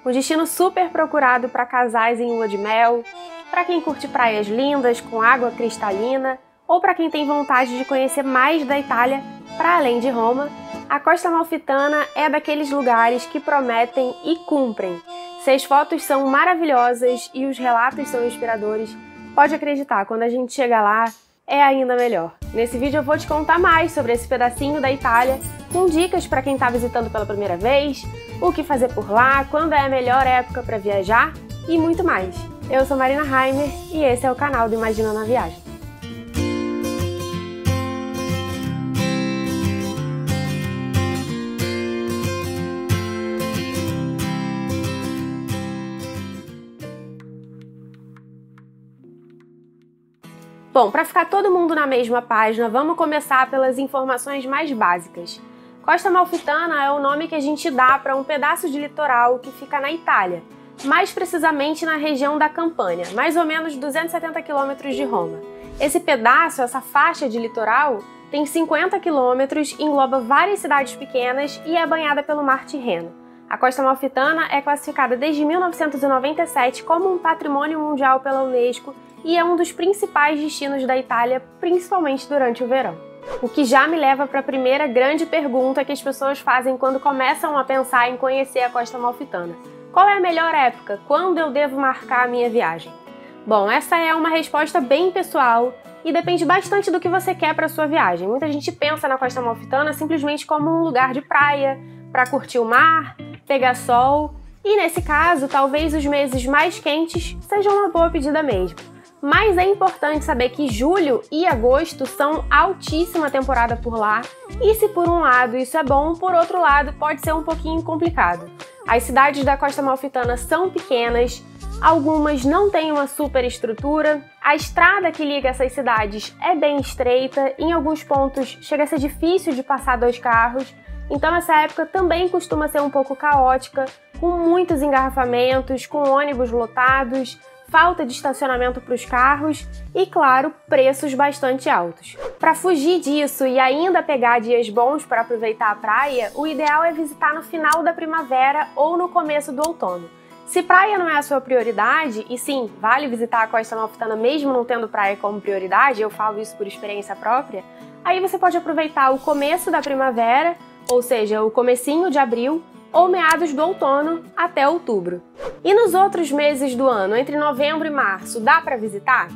Um destino super procurado para casais em lua de mel, para quem curte praias lindas com água cristalina ou para quem tem vontade de conhecer mais da Itália para além de Roma, a Costa Amalfitana é daqueles lugares que prometem e cumprem. Se as fotos são maravilhosas e os relatos são inspiradores, pode acreditar, quando a gente chega lá, é ainda melhor. Nesse vídeo eu vou te contar mais sobre esse pedacinho da Itália, com dicas para quem está visitando pela primeira vez, o que fazer por lá, quando é a melhor época para viajar e muito mais. Eu sou Marina Heimer e esse é o canal do Imaginando a Viagem. Bom, para ficar todo mundo na mesma página, vamos começar pelas informações mais básicas. Costa Amalfitana é o nome que a gente dá para um pedaço de litoral que fica na Itália, mais precisamente na região da Campânia, mais ou menos 270 quilômetros de Roma. Esse pedaço, essa faixa de litoral, tem 50 quilômetros, engloba várias cidades pequenas e é banhada pelo Mar Tirreno. A Costa Amalfitana é classificada desde 1997 como um patrimônio mundial pela Unesco e é um dos principais destinos da Itália, principalmente durante o verão. O que já me leva para a primeira grande pergunta que as pessoas fazem quando começam a pensar em conhecer a Costa Amalfitana. Qual é a melhor época? Quando eu devo marcar a minha viagem? Bom, essa é uma resposta bem pessoal e depende bastante do que você quer para a sua viagem. Muita gente pensa na Costa Amalfitana simplesmente como um lugar de praia, para curtir o mar, pegar sol, e nesse caso, talvez os meses mais quentes sejam uma boa pedida mesmo. Mas é importante saber que julho e agosto são altíssima temporada por lá, e se por um lado isso é bom, por outro lado pode ser um pouquinho complicado. As cidades da Costa Amalfitana são pequenas, algumas não têm uma super estrutura, a estrada que liga essas cidades é bem estreita, em alguns pontos chega a ser difícil de passar dois carros, então essa época também costuma ser um pouco caótica, com muitos engarrafamentos, com ônibus lotados, falta de estacionamento para os carros e, claro, preços bastante altos. Para fugir disso e ainda pegar dias bons para aproveitar a praia, o ideal é visitar no final da primavera ou no começo do outono. Se praia não é a sua prioridade, e sim, vale visitar a Costa Amalfitana mesmo não tendo praia como prioridade, eu falo isso por experiência própria, aí você pode aproveitar o começo da primavera, ou seja, o comecinho de abril, ou meados do outono até outubro. E nos outros meses do ano, entre novembro e março, dá para visitar?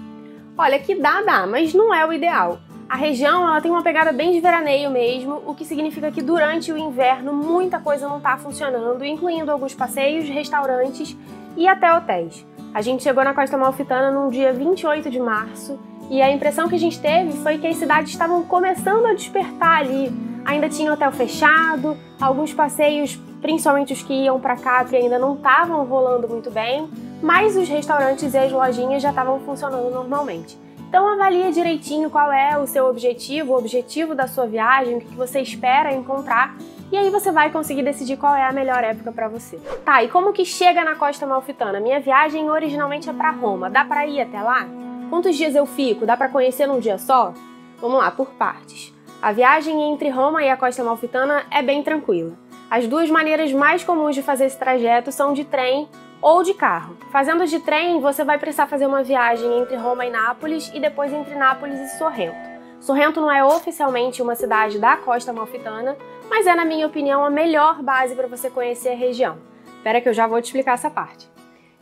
Olha, que dá, mas não é o ideal. A região ela tem uma pegada bem de veraneio mesmo, o que significa que durante o inverno muita coisa não está funcionando, incluindo alguns passeios, restaurantes e até hotéis. A gente chegou na Costa Amalfitana no dia 28 de março e a impressão que a gente teve foi que as cidades estavam começando a despertar ali. Ainda tinha hotel fechado, alguns passeios, principalmente os que iam para Capri, ainda não estavam rolando muito bem, mas os restaurantes e as lojinhas já estavam funcionando normalmente. Então avalie direitinho qual é o seu objetivo, o objetivo da sua viagem, o que você espera encontrar, e aí você vai conseguir decidir qual é a melhor época para você. Tá, e como que chega na Costa Amalfitana? Minha viagem originalmente é para Roma, dá para ir até lá? Quantos dias eu fico? Dá para conhecer num dia só? Vamos lá, por partes. A viagem entre Roma e a Costa Amalfitana é bem tranquila. As duas maneiras mais comuns de fazer esse trajeto são de trem ou de carro. Fazendo de trem, você vai precisar fazer uma viagem entre Roma e Nápoles e depois entre Nápoles e Sorrento. Sorrento não é oficialmente uma cidade da Costa Amalfitana, mas é, na minha opinião, a melhor base para você conhecer a região. Espera que eu já vou te explicar essa parte.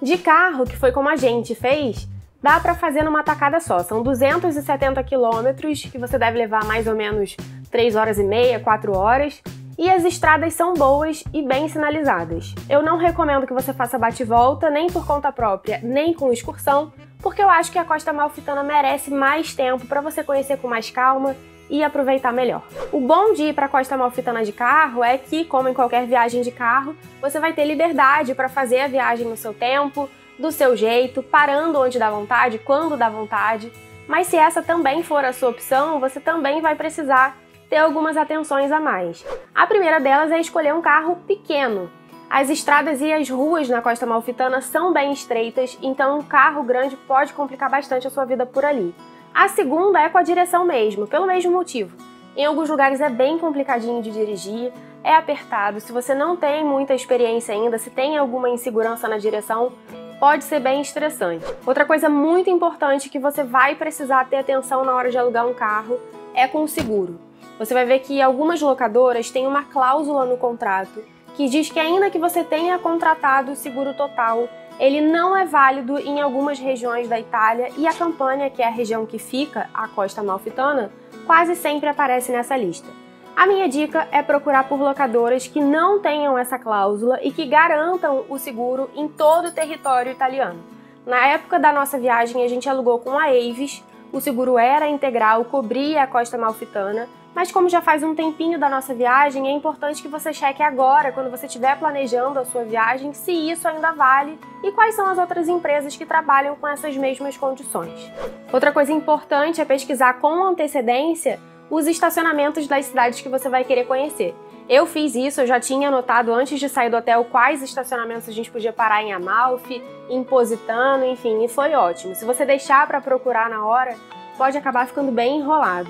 De carro, que foi como a gente fez, dá para fazer numa tacada só. São 270 quilômetros, que você deve levar mais ou menos 3 horas e meia, 4 horas. E as estradas são boas e bem sinalizadas. Eu não recomendo que você faça bate-volta, nem por conta própria, nem com excursão, porque eu acho que a Costa Amalfitana merece mais tempo para você conhecer com mais calma e aproveitar melhor. O bom de ir para a Costa Amalfitana de carro é que, como em qualquer viagem de carro, você vai ter liberdade para fazer a viagem no seu tempo, do seu jeito, parando onde dá vontade, quando dá vontade. Mas se essa também for a sua opção, você também vai precisar ter algumas atenções a mais. A primeira delas é escolher um carro pequeno. As estradas e as ruas na Costa Amalfitana são bem estreitas, então um carro grande pode complicar bastante a sua vida por ali. A segunda é com a direção mesmo, pelo mesmo motivo. Em alguns lugares é bem complicadinho de dirigir, é apertado, se você não tem muita experiência ainda, se tem alguma insegurança na direção, pode ser bem estressante. Outra coisa muito importante que você vai precisar ter atenção na hora de alugar um carro é com o seguro. Você vai ver que algumas locadoras têm uma cláusula no contrato que diz que ainda que você tenha contratado o seguro total, ele não é válido em algumas regiões da Itália e a Campânia, que é a região que fica, a Costa Amalfitana, quase sempre aparece nessa lista. A minha dica é procurar por locadoras que não tenham essa cláusula e que garantam o seguro em todo o território italiano. Na época da nossa viagem, a gente alugou com a Avis, o seguro era integral, cobria a Costa Amalfitana, mas como já faz um tempinho da nossa viagem, é importante que você cheque agora, quando você estiver planejando a sua viagem, se isso ainda vale e quais são as outras empresas que trabalham com essas mesmas condições. Outra coisa importante é pesquisar com antecedência os estacionamentos das cidades que você vai querer conhecer. Eu fiz isso, eu já tinha anotado antes de sair do hotel quais estacionamentos a gente podia parar em Amalfi, em Positano, enfim, e foi ótimo. Se você deixar para procurar na hora, pode acabar ficando bem enrolado.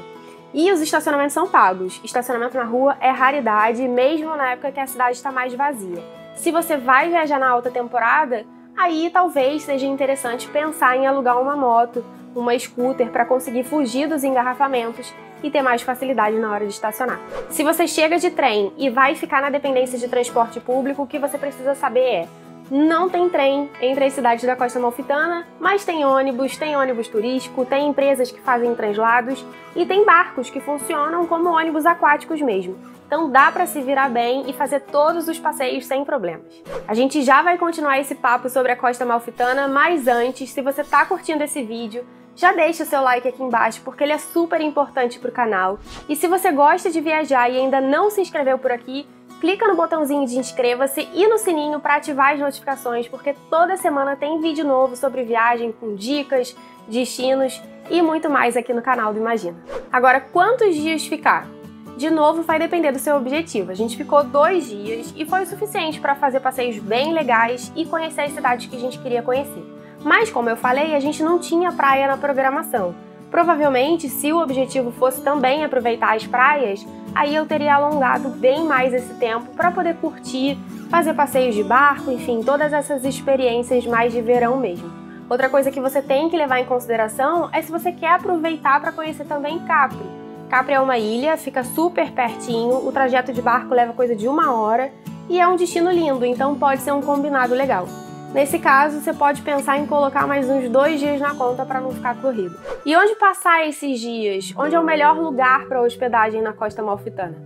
E os estacionamentos são pagos. Estacionamento na rua é raridade, mesmo na época que a cidade está mais vazia. Se você vai viajar na alta temporada, aí talvez seja interessante pensar em alugar uma moto, uma scooter para conseguir fugir dos engarrafamentos e ter mais facilidade na hora de estacionar. Se você chega de trem e vai ficar na dependência de transporte público, o que você precisa saber é: não tem trem entre as cidades da Costa Amalfitana, mas tem ônibus turístico, tem empresas que fazem translados e tem barcos que funcionam como ônibus aquáticos mesmo. Então dá para se virar bem e fazer todos os passeios sem problemas. A gente já vai continuar esse papo sobre a Costa Amalfitana, mas antes, se você tá curtindo esse vídeo, já deixa o seu like aqui embaixo, porque ele é super importante para o canal. E se você gosta de viajar e ainda não se inscreveu por aqui, clica no botãozinho de inscreva-se e no sininho para ativar as notificações, porque toda semana tem vídeo novo sobre viagem, com dicas, destinos e muito mais aqui no canal do Imagina. Agora, quantos dias ficar? De novo, vai depender do seu objetivo. A gente ficou 2 dias e foi o suficiente para fazer passeios bem legais e conhecer as cidades que a gente queria conhecer. Mas, como eu falei, a gente não tinha praia na programação. Provavelmente, se o objetivo fosse também aproveitar as praias, aí eu teria alongado bem mais esse tempo para poder curtir, fazer passeios de barco, enfim, todas essas experiências mais de verão mesmo. Outra coisa que você tem que levar em consideração é se você quer aproveitar para conhecer também Capri. Capri é uma ilha, fica super pertinho, o trajeto de barco leva coisa de 1 hora e é um destino lindo, então pode ser um combinado legal. Nesse caso, você pode pensar em colocar mais uns 2 dias na conta para não ficar corrido. E onde passar esses dias? Onde é o melhor lugar para hospedagem na Costa Amalfitana?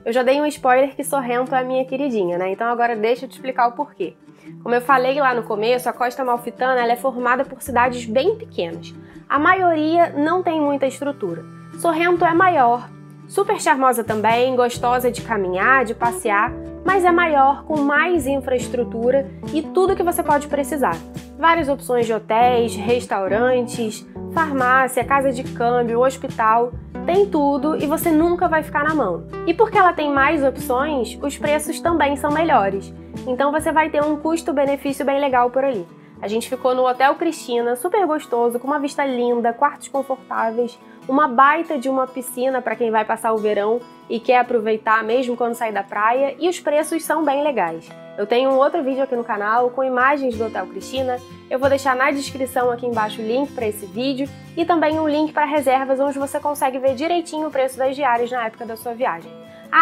Eu já dei um spoiler que Sorrento é a minha queridinha, né? Então agora deixa eu te explicar o porquê. Como eu falei lá no começo, a Costa Amalfitana ela é formada por cidades bem pequenas. A maioria não tem muita estrutura. Sorrento é maior, super charmosa também, gostosa de caminhar, de passear, mas é maior, com mais infraestrutura e tudo que você pode precisar. Várias opções de hotéis, restaurantes, farmácia, casa de câmbio, hospital, tem tudo e você nunca vai ficar na mão. E porque ela tem mais opções, os preços também são melhores. Então você vai ter um custo-benefício bem legal por ali. A gente ficou no Hotel Cristina, super gostoso, com uma vista linda, quartos confortáveis, uma baita de uma piscina para quem vai passar o verão e quer aproveitar mesmo quando sair da praia, e os preços são bem legais. Eu tenho um outro vídeo aqui no canal com imagens do Hotel Cristina, eu vou deixar na descrição aqui embaixo o link para esse vídeo e também um link para reservas onde você consegue ver direitinho o preço das diárias na época da sua viagem.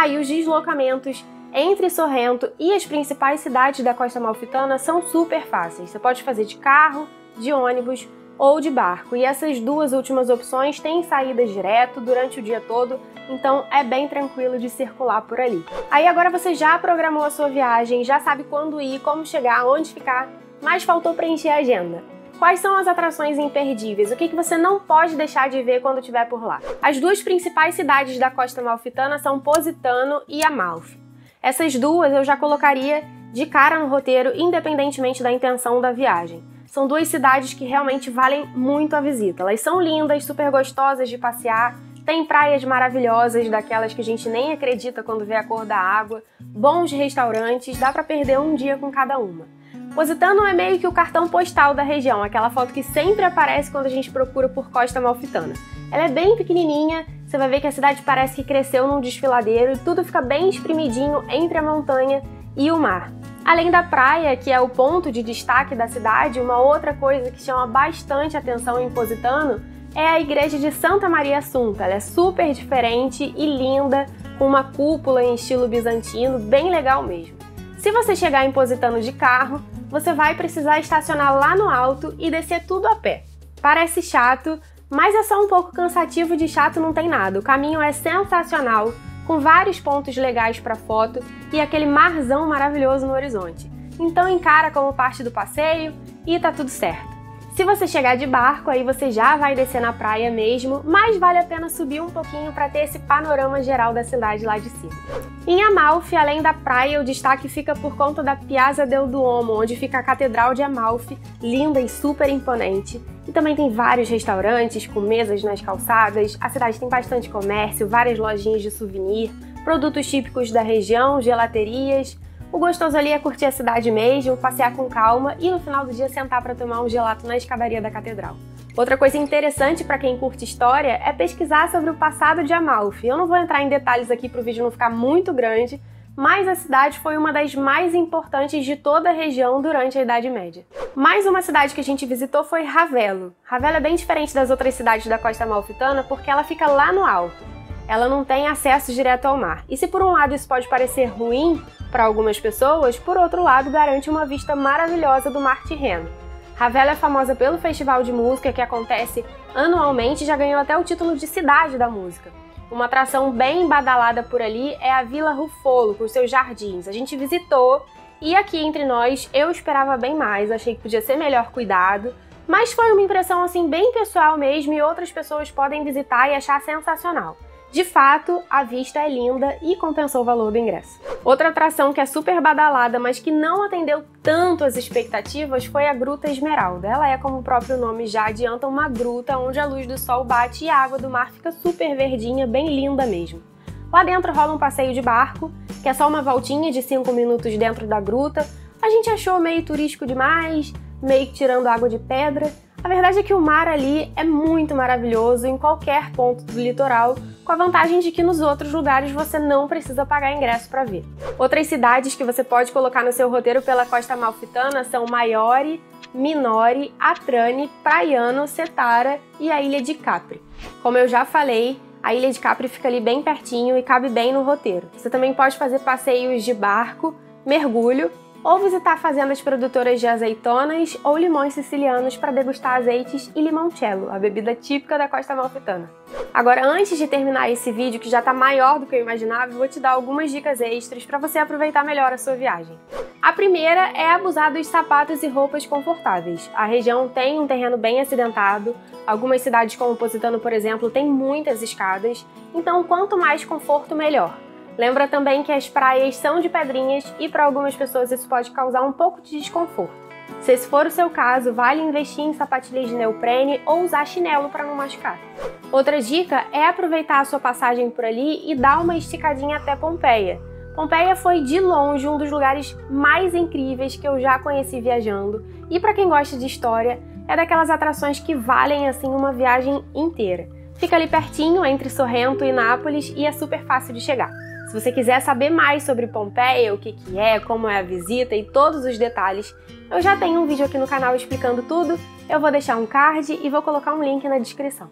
E os deslocamentos entre Sorrento e as principais cidades da Costa Amalfitana são super fáceis. Você pode fazer de carro, de ônibus ou de barco. E essas 2 últimas opções têm saídas direto durante o dia todo, então é bem tranquilo de circular por ali. Aí agora você já programou a sua viagem, já sabe quando ir, como chegar, onde ficar, mas faltou preencher a agenda. Quais são as atrações imperdíveis? O que você não pode deixar de ver quando estiver por lá? As 2 principais cidades da Costa Amalfitana são Positano e Amalfi. Essas 2 eu já colocaria de cara no roteiro, independentemente da intenção da viagem. São 2 cidades que realmente valem muito a visita. Elas são lindas, super gostosas de passear, tem praias maravilhosas, daquelas que a gente nem acredita quando vê a cor da água, bons restaurantes, dá pra perder um dia com cada uma. Positano é meio que o cartão postal da região, aquela foto que sempre aparece quando a gente procura por Costa Amalfitana. Ela é bem pequenininha, você vai ver que a cidade parece que cresceu num desfiladeiro e tudo fica bem espremidinho entre a montanha e o mar. Além da praia, que é o ponto de destaque da cidade, uma outra coisa que chama bastante atenção em Positano é a igreja de Santa Maria Assunta. Ela é super diferente e linda, com uma cúpula em estilo bizantino, bem legal mesmo. Se você chegar em Positano de carro, você vai precisar estacionar lá no alto e descer tudo a pé. Parece chato, mas é só um pouco cansativo. De chato não tem nada. O caminho é sensacional, com vários pontos legais para foto e aquele marzão maravilhoso no horizonte. Então encara como parte do passeio e tá tudo certo. Se você chegar de barco, aí você já vai descer na praia mesmo, mas vale a pena subir um pouquinho para ter esse panorama geral da cidade lá de cima. Em Amalfi, além da praia, o destaque fica por conta da Piazza del Duomo, onde fica a Catedral de Amalfi, linda e super imponente. E também tem vários restaurantes com mesas nas calçadas, a cidade tem bastante comércio, várias lojinhas de souvenir, produtos típicos da região, gelaterias. O gostoso ali é curtir a cidade mesmo, passear com calma e no final do dia sentar para tomar um gelato na escadaria da catedral. Outra coisa interessante para quem curte história é pesquisar sobre o passado de Amalfi. Eu não vou entrar em detalhes aqui para o vídeo não ficar muito grande, mas a cidade foi uma das mais importantes de toda a região durante a Idade Média. Mais uma cidade que a gente visitou foi Ravello. Ravello é bem diferente das outras cidades da costa amalfitana porque ela fica lá no alto. Ela não tem acesso direto ao mar. E se por um lado isso pode parecer ruim para algumas pessoas, por outro lado garante uma vista maravilhosa do Mar Tirreno. Ravello é famosa pelo festival de música que acontece anualmente e já ganhou até o título de cidade da música. Uma atração bem badalada por ali é a Vila Ruffolo, com seus jardins. A gente visitou e aqui entre nós eu esperava bem mais, achei que podia ser melhor cuidado, mas foi uma impressão assim bem pessoal mesmo e outras pessoas podem visitar e achar sensacional. De fato, a vista é linda e compensou o valor do ingresso. Outra atração que é super badalada, mas que não atendeu tanto as expectativas, foi a Gruta Esmeralda. Ela é, como o próprio nome já adianta, uma gruta onde a luz do sol bate e a água do mar fica super verdinha, bem linda mesmo. Lá dentro rola um passeio de barco, que é só uma voltinha de 5 minutos dentro da gruta. A gente achou meio turístico demais, meio que tirando água de pedra. A verdade é que o mar ali é muito maravilhoso em qualquer ponto do litoral, com a vantagem de que nos outros lugares você não precisa pagar ingresso para ver. Outras cidades que você pode colocar no seu roteiro pela costa amalfitana são Maiore, Minori, Atrani, Praiano, Setara e a Ilha de Capri. Como eu já falei, a Ilha de Capri fica ali bem pertinho e cabe bem no roteiro. Você também pode fazer passeios de barco, mergulho, ou visitar fazendas produtoras de azeitonas ou limões sicilianos para degustar azeites e limoncello, a bebida típica da costa amalfitana. Agora, antes de terminar esse vídeo, que já está maior do que eu imaginava, eu vou te dar algumas dicas extras para você aproveitar melhor a sua viagem. A primeira é abusar dos sapatos e roupas confortáveis. A região tem um terreno bem acidentado, algumas cidades como Positano, por exemplo, têm muitas escadas, então quanto mais conforto, melhor. Lembra também que as praias são de pedrinhas e para algumas pessoas isso pode causar um pouco de desconforto. Se esse for o seu caso, vale investir em sapatilhas de neoprene ou usar chinelo para não machucar. Outra dica é aproveitar a sua passagem por ali e dar uma esticadinha até Pompeia. Pompeia foi de longe um dos lugares mais incríveis que eu já conheci viajando e para quem gosta de história, é daquelas atrações que valem assim uma viagem inteira. Fica ali pertinho entre Sorrento e Nápoles e é super fácil de chegar. Se você quiser saber mais sobre Pompeia, o que é, como é a visita e todos os detalhes, eu já tenho um vídeo aqui no canal explicando tudo, eu vou deixar um card e vou colocar um link na descrição.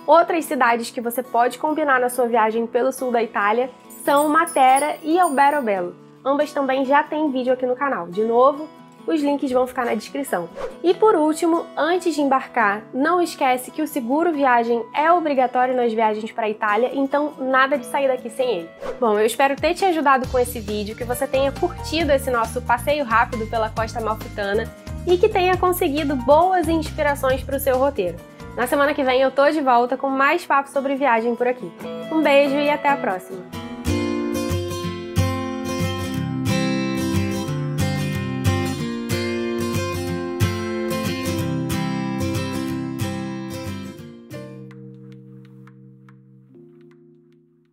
Outras cidades que você pode combinar na sua viagem pelo sul da Itália são Matera e Alberobello. Ambas também já têm vídeo aqui no canal. De novo, os links vão ficar na descrição. E por último, antes de embarcar, não esquece que o seguro viagem é obrigatório nas viagens para a Itália, então nada de sair daqui sem ele. Bom, eu espero ter te ajudado com esse vídeo, que você tenha curtido esse nosso passeio rápido pela costa amalfitana e que tenha conseguido boas inspirações para o seu roteiro. Na semana que vem eu tô de volta com mais papo sobre viagem por aqui. Um beijo e até a próxima!